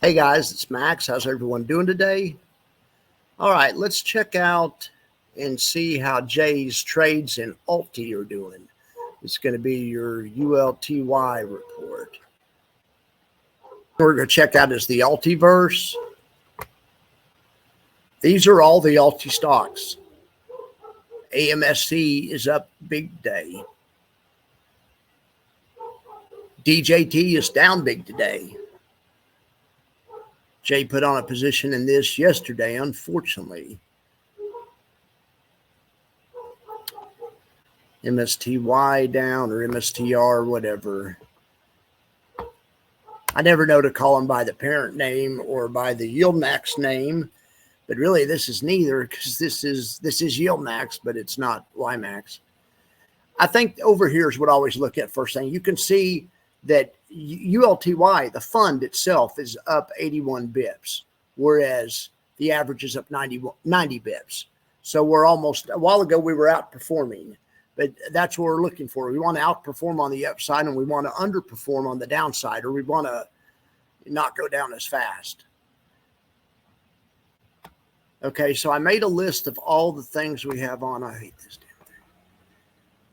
Hey guys, it's Max. How's everyone doing today? All right, let's check out and see how Jay's trades in ULTY are doing. It's going to be your ULTY report. We're going to check out is the ULTYverse. These are all the ULTY stocks. AMSC is up big day. DJT is down big today. Jay put on a position in this yesterday, unfortunately. MSTY down or MSTR, whatever. I never know to call them by the parent name or by the yield max name, but really this is neither because this is yield max, but it's not Y max. I think over here is what I always look at first thing. You can see that ULTY, the fund itself, is up 81 bips, whereas the average is up 90 bips. So we're almost, a while ago we were outperforming, but that's what we're looking for. We want to outperform on the upside and we want to underperform on the downside, or we want to not go down as fast. Okay, so I made a list of all the things we have on. I hate this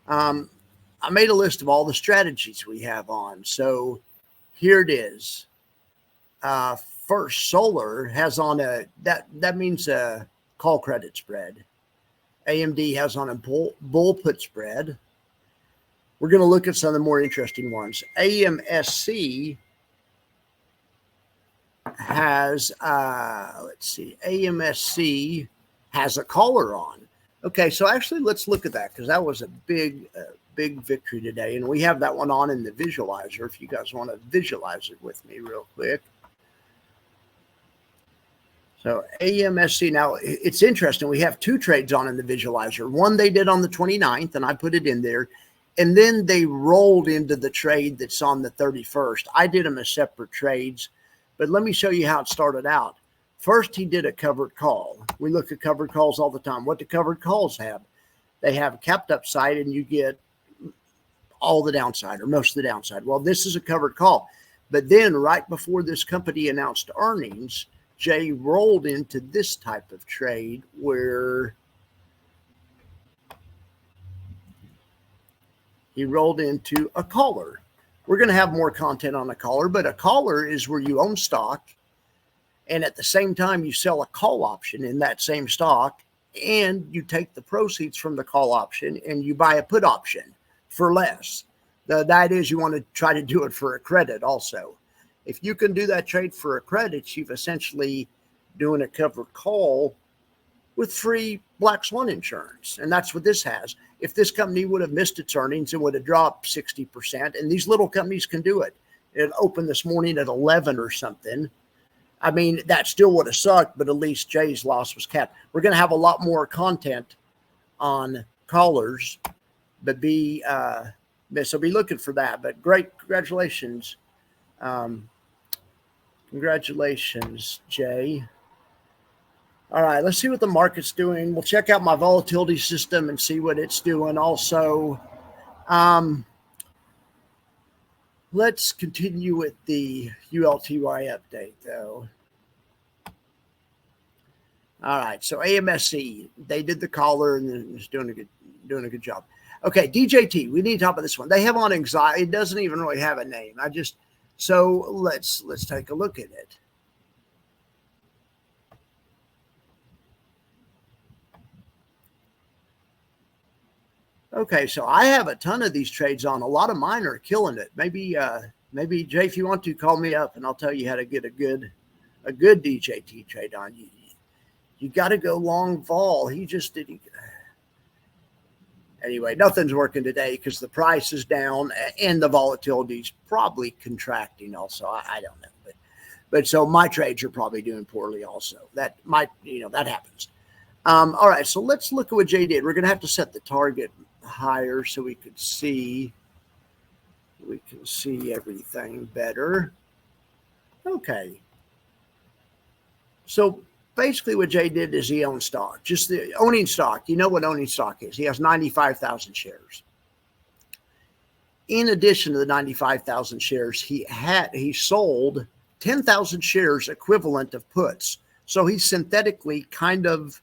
damn thing. I made a list of all the strategies we have on. So here it is. First, solar has on that means a call credit spread. AMD has on a bull put spread. We're going to look at some of the more interesting ones. AMSC has, AMSC has a caller on. Okay, so actually let's look at that because that was a big victory today. And we have that one on in the visualizer if you guys want to visualize it with me real quick. So AMSC, now it's interesting. We have two trades on in the visualizer. One they did on the 29th, and I put it in there. And then they rolled into the trade that's on the 31st. I did them as separate trades, but let me show you how it started out. First, he did a covered call. We look at covered calls all the time. What do covered calls have? They have a capped upside, and you get all the downside or most of the downside. Well, this is a covered call. But then right before this company announced earnings, Jay rolled into this type of trade where he rolled into a caller. We're going to have more content on a caller, but a caller is where you own stock and at the same time you sell a call option in that same stock and you take the proceeds from the call option and you buy a put option for less. That is, you want to try to do it for a credit also. If you can do that trade for a credit, you've essentially doing a covered call with free black swan insurance. And that's what this has. If this company would have missed its earnings, it would have dropped 60%. And these little companies can do it. It opened this morning at 11 or something. I mean, that still would have sucked, but at least Jay's loss was capped. We're going to have a lot more content on callers, but so be looking for that. But great, congratulations. Congratulations, Jay. All right, let's see what the market's doing. We'll check out my volatility system and see what it's doing also. Let's continue with the ULTY update, though. All right, so AMSC, they did the caller and it's doing a good job. Okay, DJT, we need to talk about this one. They have on anxiety. It doesn't even really have a name. So let's take a look at it. Okay, so I have a ton of these trades on. A lot of mine are killing it. Maybe Jay, if you want to, call me up and I'll tell you how to get a good DJT trade on. You got to go long vol. He just didn't. Anyway, nothing's working today because the price is down and the volatility is probably contracting also. I don't know. But so my trades are probably doing poorly also. That might, that happens. All right, so let's look at what Jay did. We're going to have to set the target higher so we can see everything better. Okay. So basically what Jay did is he owned stock, just the owning stock. You know what owning stock is. He has 95,000 shares. In addition to the 95,000 shares, he sold 10,000 shares equivalent of puts. So he's synthetically kind of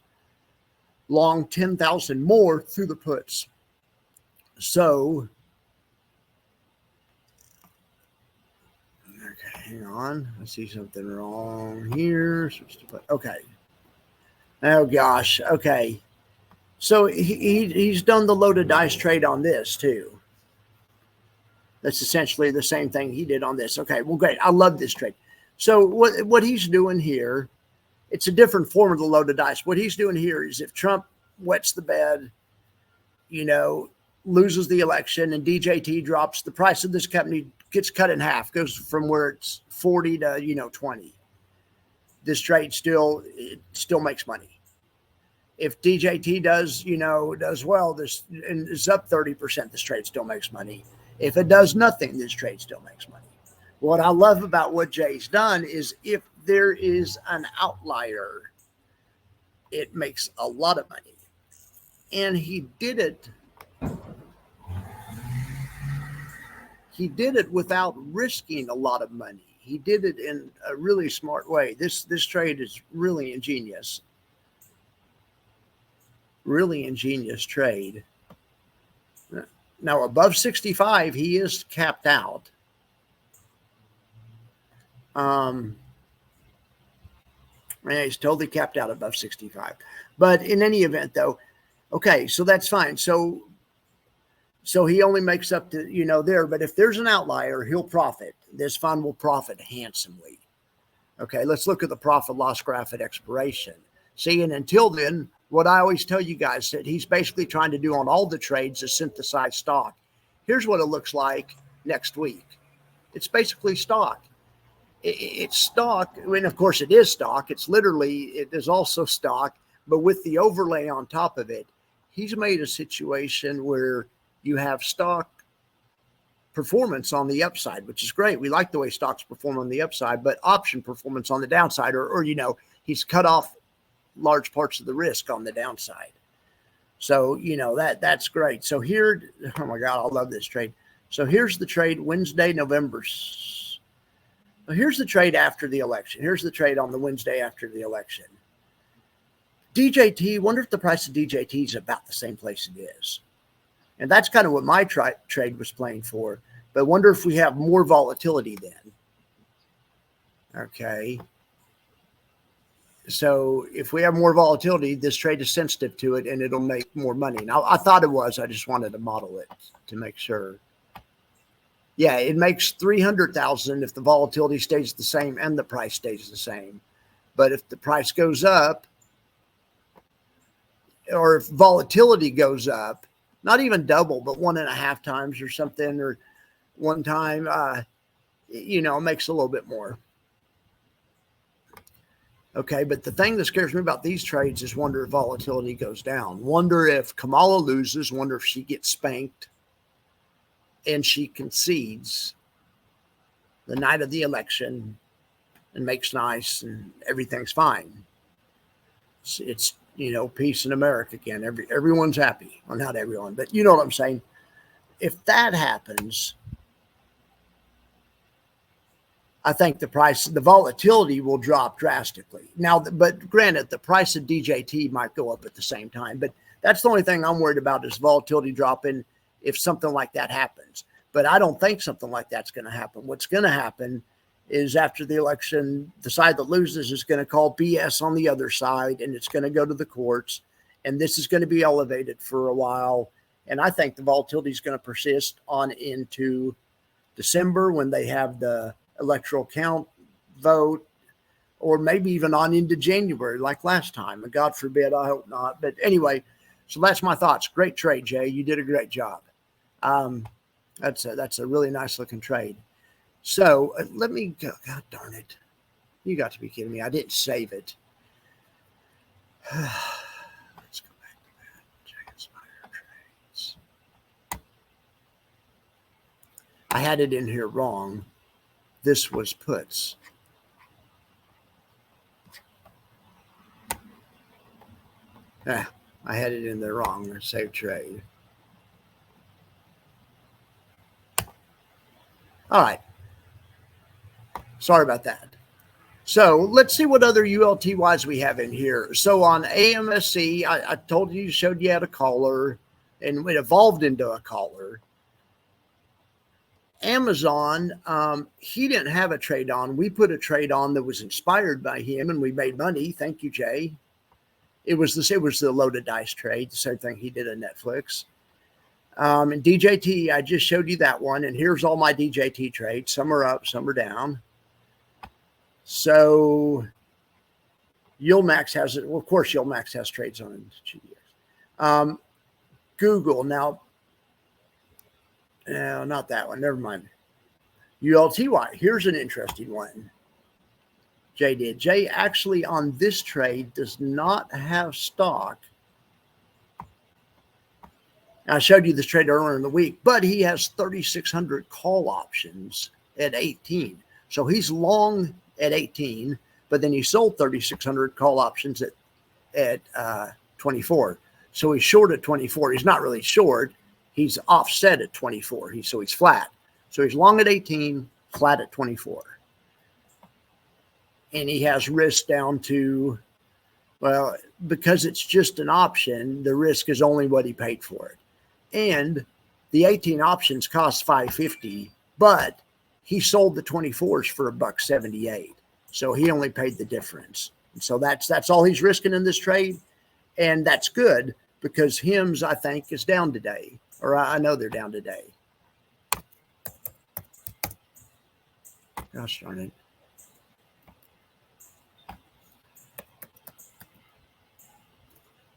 long 10,000 more through the puts. So, okay, hang on. I see something wrong here. Okay. Oh gosh. Okay. So he's done the loaded dice trade on this too. That's essentially the same thing he did on this. Okay, well, great. I love this trade. So what he's doing here, it's a different form of the loaded dice. What he's doing here is if Trump wets the bed, loses the election, and DJT drops, the price of this company gets cut in half, goes from where it's 40 to 20. This trade still makes money. If DJT does well, this and is up 30%, this trade still makes money. If it does nothing, this trade still makes money. What I love about what Jay's done is if there is an outlier, it makes a lot of money. And he did it without risking a lot of money. He did it in a really smart way. This trade is really ingenious. Really ingenious trade. Now, above 65, he is capped out. He's totally capped out above 65. But in any event, though, okay, so that's fine. So he only makes up to, there. But if there's an outlier, he'll profit. This fund will profit handsomely. Okay, let's look at the profit loss graph at expiration. See, and until then, what I always tell you guys that he's basically trying to do on all the trades is synthesize stock. Here's what it looks like next week. It's basically stock. It's stock. I mean, of course, it is stock. It is also stock, but with the overlay on top of it, he's made a situation where you have stock performance on the upside, which is great. We like the way stocks perform on the upside, but option performance on the downside, or he's cut off large parts of the risk on the downside. So, that's great. So here, oh my God, I love this trade. So here's the trade Wednesday, November. Here's the trade after the election. Here's the trade on the Wednesday after the election. DJT, wonder if the price of DJT is about the same place it is. And that's kind of what my trade was playing for. But wonder if we have more volatility then. Okay. So if we have more volatility, this trade is sensitive to it and it'll make more money. Now, I thought it was. I just wanted to model it to make sure. Yeah, it makes 300,000 if the volatility stays the same and the price stays the same. But if the price goes up, or if volatility goes up, not even double, but 1.5 times or something, or one time, it makes a little bit more. Okay, but the thing that scares me about these trades is wonder if volatility goes down. Wonder if Kamala loses. Wonder if she gets spanked and she concedes the night of the election and makes nice and everything's fine. It's peace in America again. Everyone's happy. Well, not everyone, but you know what I'm saying. If that happens, I think the volatility will drop drastically. Now, but granted, the price of DJT might go up at the same time, but that's the only thing I'm worried about is volatility dropping if something like that happens. But I don't think something like that's going to happen. What's going to happen is after the election, the side that loses is going to call BS on the other side, and it's going to go to the courts, and this is going to be elevated for a while. And I think the volatility is going to persist on into December when they have the electoral count vote, or maybe even on into January like last time. And God forbid, I hope not. But anyway, so that's my thoughts. Great trade, Jay. You did a great job. That's a really nice looking trade. So let me go. God darn it. You got to be kidding me. I didn't save it. Let's go back to that. Jay Inspire Trades. I had it in here wrong. This was puts. I had it in there wrong. Save trade. All right. Sorry about that. So let's see what other ULTYs we have in here. So on AMSC, I told you, showed you how to caller, and it evolved into a caller. Amazon, he didn't have a trade on. We put a trade on that was inspired by him, and we made money. Thank you, Jay. It was the loaded dice trade, the same thing he did on Netflix. And DJT, I just showed you that one, and here's all my DJT trades. Some are up, some are down. So Yieldmax has it. Well, of course, Yieldmax has trades on GDX. Google, now, no, not that one. Never mind. ULTY, here's an interesting one. Jay did. Jay actually on this trade does not have stock. I showed you this trade earlier in the week, but he has 3,600 call options at 18. So he's long at 18, but then he sold 3,600 call options at 24. So he's short at 24. He's not really short. He's offset at 24. So he's flat. So he's long at 18, flat at 24. And he has risk down to, well, because it's just an option, the risk is only what he paid for it. And the 18 options cost $5.50, but he sold the 24s for $1.78. So he only paid the difference. So that's all he's risking in this trade. And that's good because HIMS, I think, is down today. Or I know they're down today. Gosh darn it.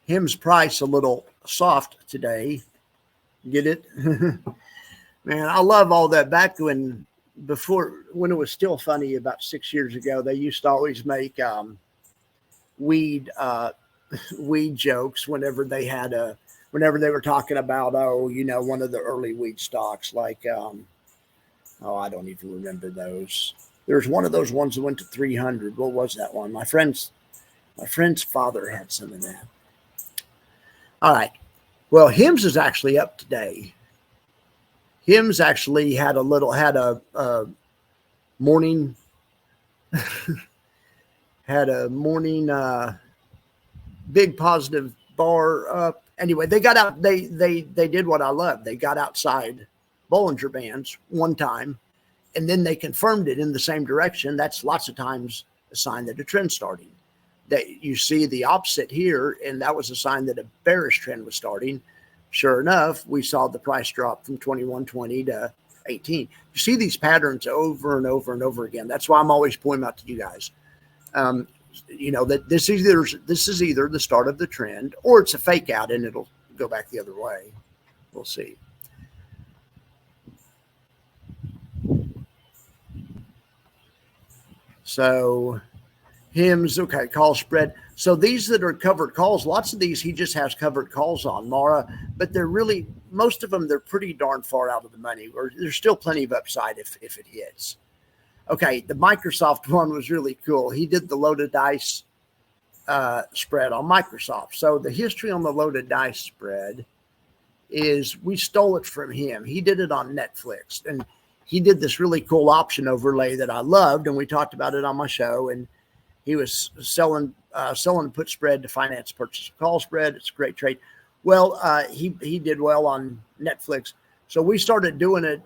HIMS price a little soft today. Get it? Man, I love all that. Back when it was still funny about 6 years ago, they used to always make weed jokes whenever they were talking about, one of the early weed stocks, like I don't even remember those. There's one of those ones that went to 300. What was that one? My friend's father had some of that. All right. Well, HIMS is actually up today. HIMS actually had a morning big positive bar up. Anyway, they got out. They did what I love. They got outside Bollinger Bands one time, and then they confirmed it in the same direction. That's lots of times a sign that a trend's starting. That you see the opposite here, and that was a sign that a bearish trend was starting. Sure enough, we saw the price drop from 21.20 to 18. You see these patterns over and over and over again. That's why I'm always pointing out to you guys. That this is either the start of the trend or it's a fake out and it'll go back the other way. We'll see. So HIMS, okay, call spread. So these that are covered calls, lots of these he just has covered calls on, Mara, but they're really, most of them, they're pretty darn far out of the money, or there's still plenty of upside if it hits. Okay, the Microsoft one was really cool. He did the loaded dice spread on Microsoft. So the history on the loaded dice spread is we stole it from him. He did it on Netflix, and he did this really cool option overlay that I loved, and we talked about it on my show, and he was selling put spread to finance purchase call spread. It's a great trade. Well, he did well on Netflix. So we started doing it,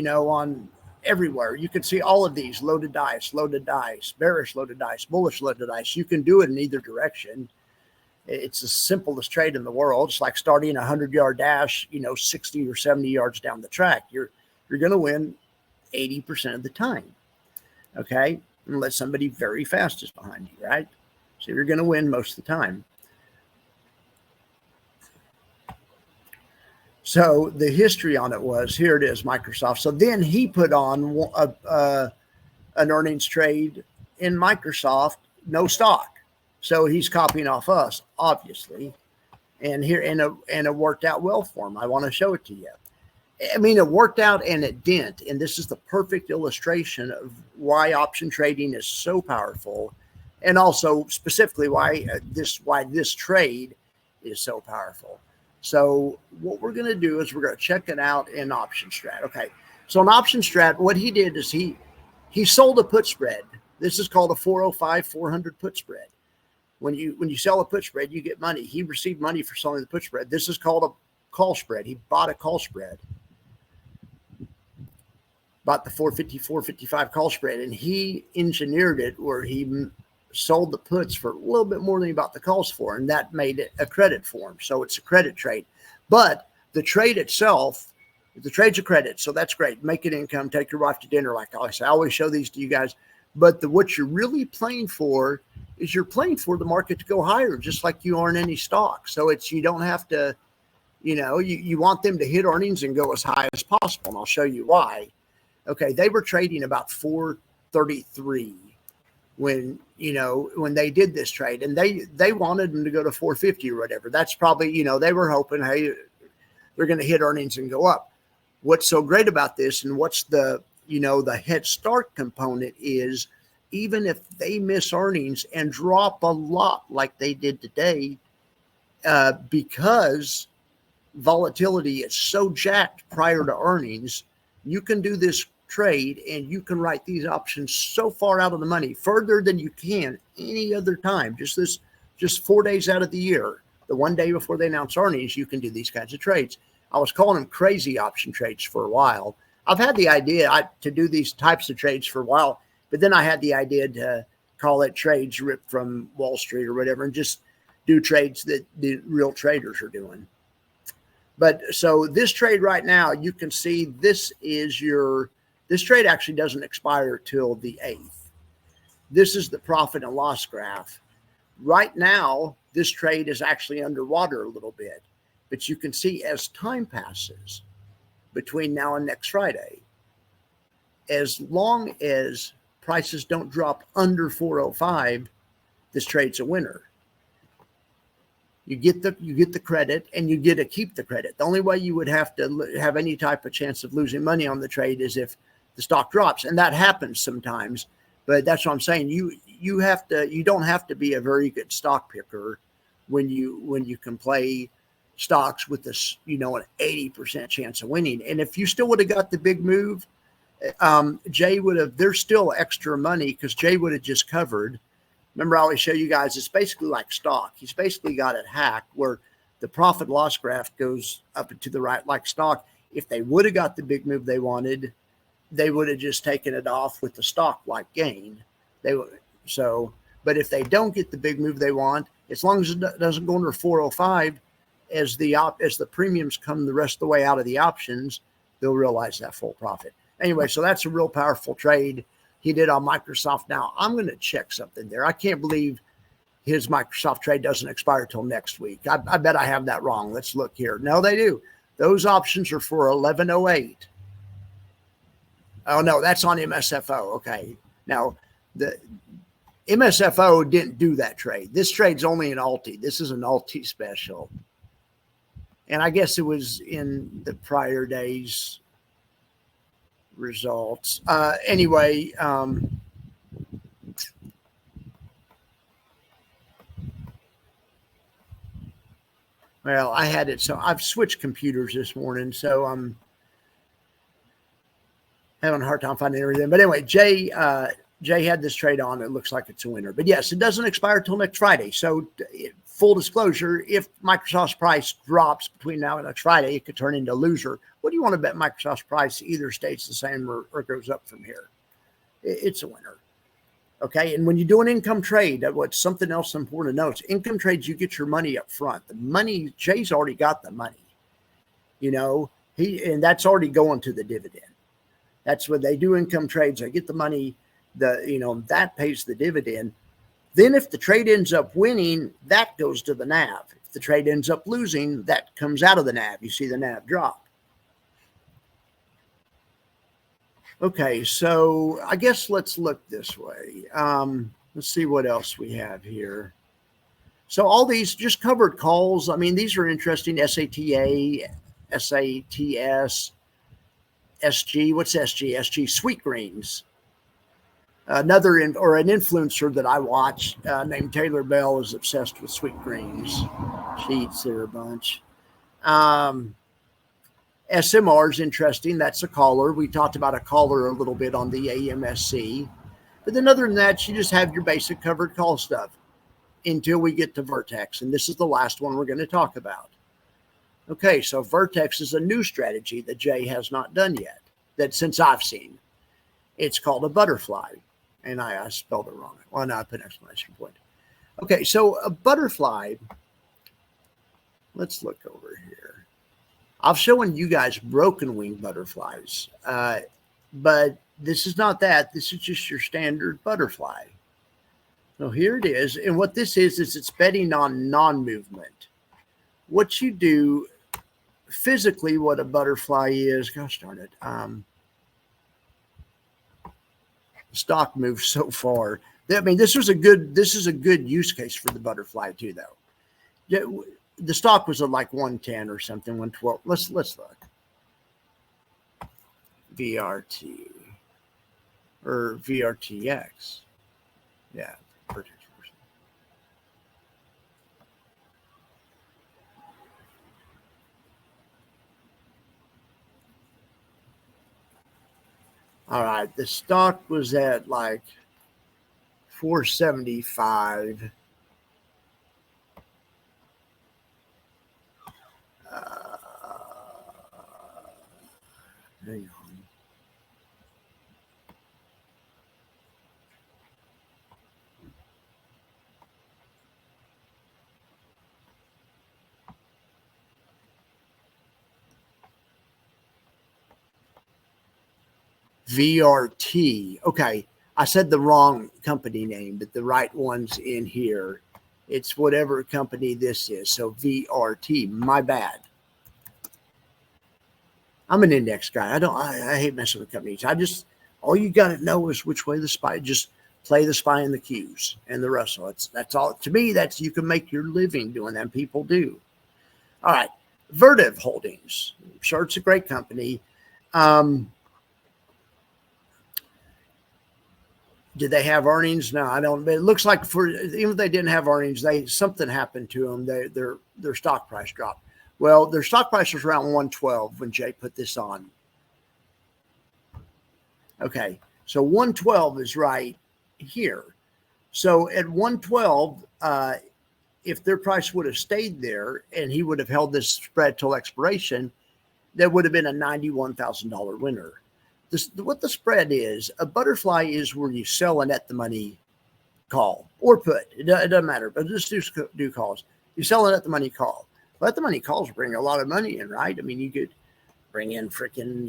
on everywhere. You can see all of these loaded dice, bearish loaded dice, bullish loaded dice. You can do it in either direction. It's the simplest trade in the world. It's like starting a 100-yard dash, 60 or 70 yards down the track. You're going to win 80% of the time. Okay. Unless somebody very fast is behind you, right? So you're going to win most of the time. So the history on it was, here it is, Microsoft. So then he put on an earnings trade in Microsoft, no stock. So he's copying off us, obviously. And it worked out well for him. I want to show it to you. I mean, it worked out and it didn't. And this is the perfect illustration of why option trading is so powerful, and also specifically why this trade is so powerful. So what we're going to do is we're going to check it out in option strat. Okay. So in option strat, what he did is he He sold a put spread. This is called a 405-400 put spread. When you sell a put spread, you get money. He received money for selling the put spread. This is called a call spread. He bought a call spread. Bought the 450, 455 call spread, and he engineered it where he sold the puts for a little bit more than he bought the calls for, and that made it a credit for him. So it's a credit trade. But the trade itself, the trade's a credit, so that's great. Make it income, take your wife to dinner, like I say. I always show these to you guys. But what you're really playing for is you're playing for the market to go higher, just like you are in any stock. So you don't have to, you want them to hit earnings and go as high as possible, and I'll show you why. Okay, they were trading about 433 when they did this trade, and they wanted them to go to 450 or whatever. That's probably, they were hoping, hey, they're going to hit earnings and go up. What's so great about this, and what's the head start component is, even if they miss earnings and drop a lot like they did today, because volatility is so jacked prior to earnings, you can do this trade and you can write these options so far out of the money, further than you can any other time. Just 4 days out of the year, the one day before they announce earnings, you can do these kinds of trades. I was calling them crazy option trades for a while. I've had the idea to do these types of trades for a while, but then I had the idea to call it trades ripped from Wall Street or whatever, and just do trades that the real traders are doing. But so this trade right now, you can see this trade actually doesn't expire till the 8th. This is the profit and loss graph. Right now, this trade is actually underwater a little bit, but you can see as time passes between now and next Friday, as long as prices don't drop under 405, this trade's a winner. You get the credit, and you get to keep the credit. The only way you would have to have any type of chance of losing money on the trade is if the stock drops, and that happens sometimes. But that's what I'm saying. You don't have to be a very good stock picker when you can play stocks with this, an 80% chance of winning. And if you still would have got the big move, Jay would have. There's still extra money because Jay would have just covered. Remember, I always show you guys, it's basically like stock. He's basically got it hacked where the profit loss graph goes up and to the right like stock. If they would have got the big move they wanted, they would have just taken it off with the stock like gain. But if they don't get the big move they want, as long as it doesn't go under 405, as the premiums come the rest of the way out of the options, they'll realize that full profit. Anyway, so that's a real powerful trade he did on Microsoft. Now, I'm going to check something there. I can't believe his Microsoft trade doesn't expire till next week. I bet I have that wrong. Let's look here. No, they do. Those options are for 1108. Oh, no, that's on MSFO. Okay. Now, the MSFO didn't do that trade. This trade's only an ULTY. This is an ULTY special. And I guess it was in the prior days results. Anyway, well, I had it. So I've switched computers this morning, so I'm having a hard time finding everything. But anyway, Jay had this trade on. It looks like it's a winner. But yes, it doesn't expire till next Friday. So full disclosure, if Microsoft's price drops between now and next Friday, it could turn into a loser. What do you want to bet Microsoft's price either stays the same or goes up from here? It's a winner. Okay. And when you do an income trade, what's something else important to note, income trades, you get your money up front. The money, Jay's already got the money, and that's already going to the dividend. That's when they do income trades. They get the money, that pays the dividend. Then if the trade ends up winning, that goes to the NAV. If the trade ends up losing, that comes out of the NAV. You see the NAV drop. Okay, so I guess let's look this way. Let's see what else we have here. So all these just covered calls. I mean, these are interesting. SATA, SATS, SG. What's SG? SG Sweet Greens. An influencer that I watch named Taylor Bell is obsessed with Sweet Greens. She eats there a bunch. SMR is interesting. That's a caller. We talked about a caller a little bit on the AMSC. But then other than that, you just have your basic covered call stuff until we get to Vertex. And this is the last one we're going to talk about. Okay, so Vertex is a new strategy that Jay has not done yet, that since I've seen. It's called a butterfly. And I spelled it wrong. Well, no, I put an exclamation point. Okay, so a butterfly, let's look over here. I've shown you guys broken wing butterflies, but this is not that. This is just your standard butterfly. So here it is. And what this is it's betting on non-movement. What you do physically, what a butterfly is, gosh darn it. Stock moves so far. I mean, this is a good use case for the butterfly too, though. The stock was at like 110 or something, 112. Let's look. VRT or VRTX. Yeah. All right. The stock was at like 475. Hang on. VRT. Okay. I said the wrong company name, but the right one's in here. It's whatever company this is. So VRT, my bad. I'm an index guy. I hate messing with companies. All you got to know is which way the SPY, just play the SPY and the Qs and the Russell. That's all. To me, you can make your living doing that. People do. All right. Vertiv Holdings. I'm sure it's a great company. Did they have earnings? No, I don't. It looks like even if they didn't have earnings, something happened to them. Their stock price dropped. Well, their stock price was around 112 when Jay put this on. Okay, so 112 is right here. So at 112, if their price would have stayed there and he would have held this spread till expiration, that would have been a $91,000 winner. What the spread is, a butterfly is where you sell an at the money call or put. It doesn't matter, but just do calls. You sell an at the money call. Well, at the money calls bring a lot of money in, right? I mean, you could bring in freaking,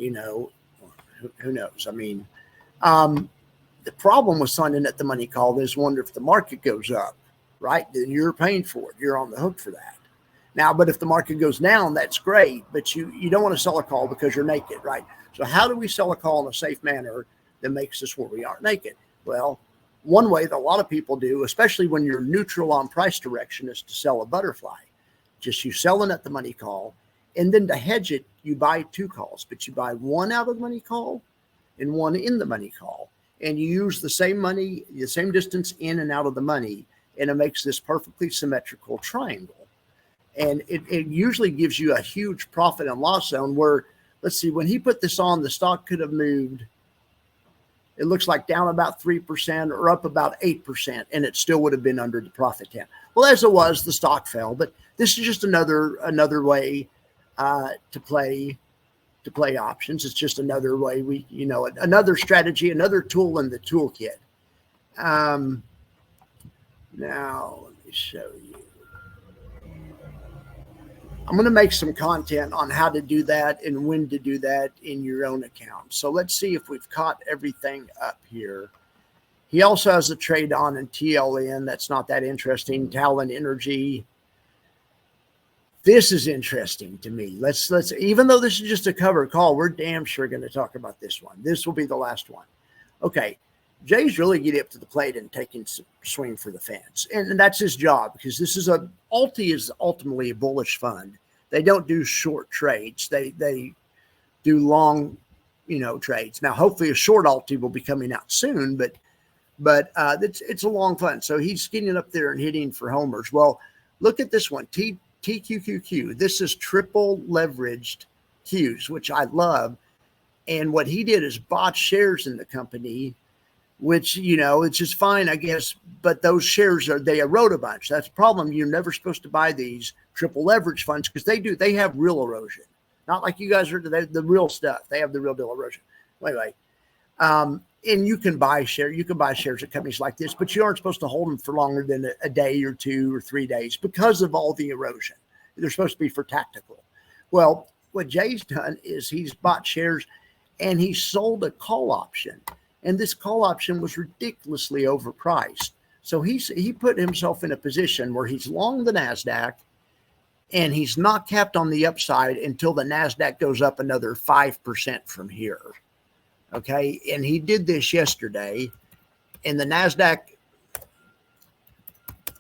who knows? I mean, the problem with signing at the money call is wonder if the market goes up, right? Then you're paying for it. You're on the hook for that. Now, but if the market goes down, that's great. But you don't want to sell a call because you're naked, right? So how do we sell a call in a safe manner that makes us where we aren't naked? Well, one way that a lot of people do, especially when you're neutral on price direction, is to sell a butterfly. Just you sell an at the money call, and then to hedge it, you buy two calls, but you buy one out of the money call and one in the money call. And you use the same money, the same distance in and out of the money, and it makes this perfectly symmetrical triangle. And it usually gives you a huge profit and loss zone where, let's see, when he put this on, the stock could have moved, it looks like down about 3% or up about 8%, and it still would have been under the profit 10. Well, as it was, the stock fell, but this is just another way to play options. It's just another way another strategy, another tool in the toolkit. Now let me show you. I'm going to make some content on how to do that and when to do that in your own account. So let's see if we've caught everything up here. He also has a trade on in TLN. That's not that interesting. Talon Energy. This is interesting to me. Let's even though this is just a covered call, we're damn sure going to talk about this one. This will be the last one. Okay. Jay's really getting up to the plate and taking some swing for the fence. And that's his job, because this is ULTY is ultimately a bullish fund. They don't do short trades. They do long, trades. Now, hopefully a short ULTY will be coming out soon, but it's a long fund. So he's getting up there and hitting for homers. Well, look at this one, TQQQ. This is triple leveraged cues, which I love. And what he did is bought shares in the company, which, you know, it's just fine, I guess. But those shares they erode a bunch. That's the problem. You're never supposed to buy these triple leverage funds because they have real erosion. Not like you guys are the real stuff. They have the real deal erosion. Anyway, and you can buy shares at companies like this, but you aren't supposed to hold them for longer than a day or 2 or 3 days because of all the erosion. They're supposed to be for tactical. Well, what Jay's done is he's bought shares and he sold a call option. And this call option was ridiculously overpriced. So he put himself in a position where he's long the NASDAQ and he's not capped on the upside until the NASDAQ goes up another 5% from here. Okay. And he did this yesterday, and the NASDAQ,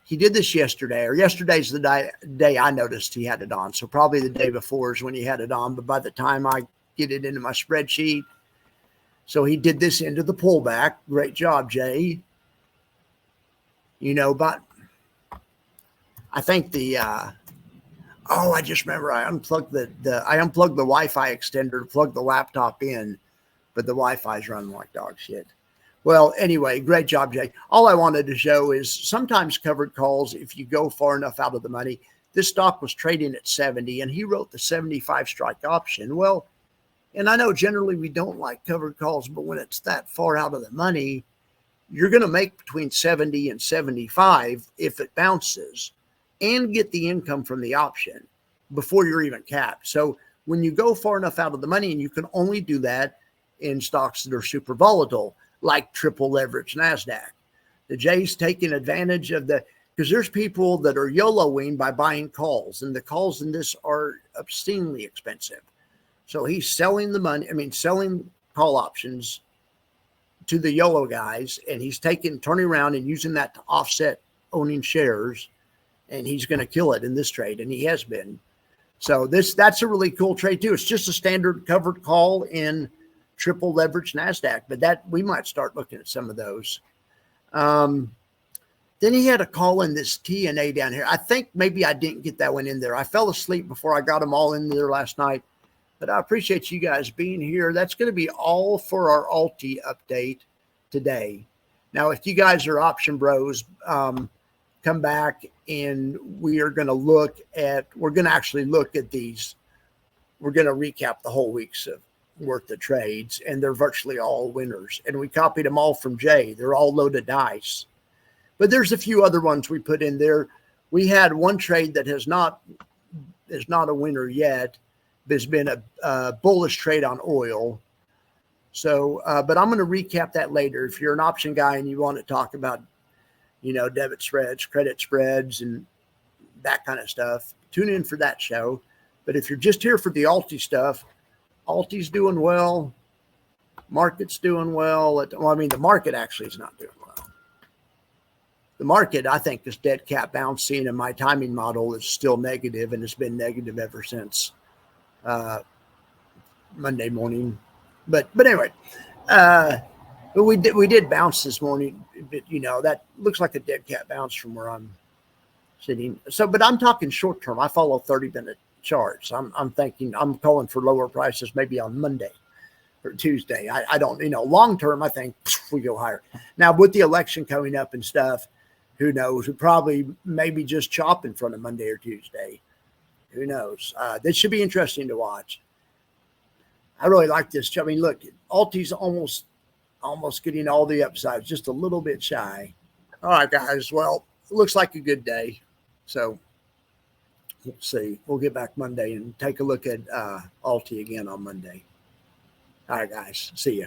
he did this yesterday, or yesterday's the day I noticed he had it on. So probably the day before is when he had it on. But by the time I get it into my spreadsheet, so he did this into the pullback. Great job, Jay. You know, but I think I just remember I unplugged the Wi-Fi extender to plug the laptop in, but the Wi-Fi is running like dog shit. Well, anyway, great job, Jay. All I wanted to show is sometimes covered calls, if you go far enough out of the money, this stock was trading at 70 and he wrote the 75 strike option. Well, and I know generally we don't like covered calls, but when it's that far out of the money, you're going to make between 70 and 75 if it bounces and get the income from the option before you're even capped. So when you go far enough out of the money, and you can only do that in stocks that are super volatile, like triple leverage NASDAQ. The Jay's taking advantage of because there's people that are YOLOing by buying calls, and the calls in this are obscenely expensive. So he's selling selling call options to the YOLO guys, and he's turning around and using that to offset owning shares, and he's going to kill it in this trade, and he has been. So that's a really cool trade too. It's just a standard covered call in triple leverage NASDAQ, but that we might start looking at some of those. Then he had a call in this TNA down here. I think maybe I didn't get that one in there. I fell asleep before I got them all in there last night, but I appreciate you guys being here. That's going to be all for our ULTY update today. Now, if you guys are option bros, come back and we're going to actually look at these. We're going to recap the whole week's worth of trades, and they're virtually all winners. And we copied them all from Jay. They're all loaded dice. But there's a few other ones we put in there. We had one trade that is not a winner yet. There's been a bullish trade on oil. So, but I'm going to recap that later. If you're an option guy and you want to talk about, debit spreads, credit spreads, and that kind of stuff, tune in for that show. But if you're just here for the ULTY stuff, ULTY's doing well. Market's doing well. The market actually is not doing well. The market, I think, is dead cat bouncing, and my timing model is still negative, and it's been negative ever since Monday morning. But anyway, we did bounce this morning. But, that looks like a dead cat bounce from where I'm sitting. So, but I'm talking short term. I follow 30-minute charts. I'm thinking I'm calling for lower prices maybe on Monday or Tuesday. I don't, long term, I think we go higher. Now, with the election coming up and stuff, who knows? We probably maybe just chop in front of Monday or Tuesday. Who knows? This should be interesting to watch. I really like this. I mean, look, ULTY's almost getting all the upsides, just a little bit shy. All right, guys. Well, it looks like a good day. So we'll see. We'll get back Monday and take a look at ULTY again on Monday. All right, guys. See ya.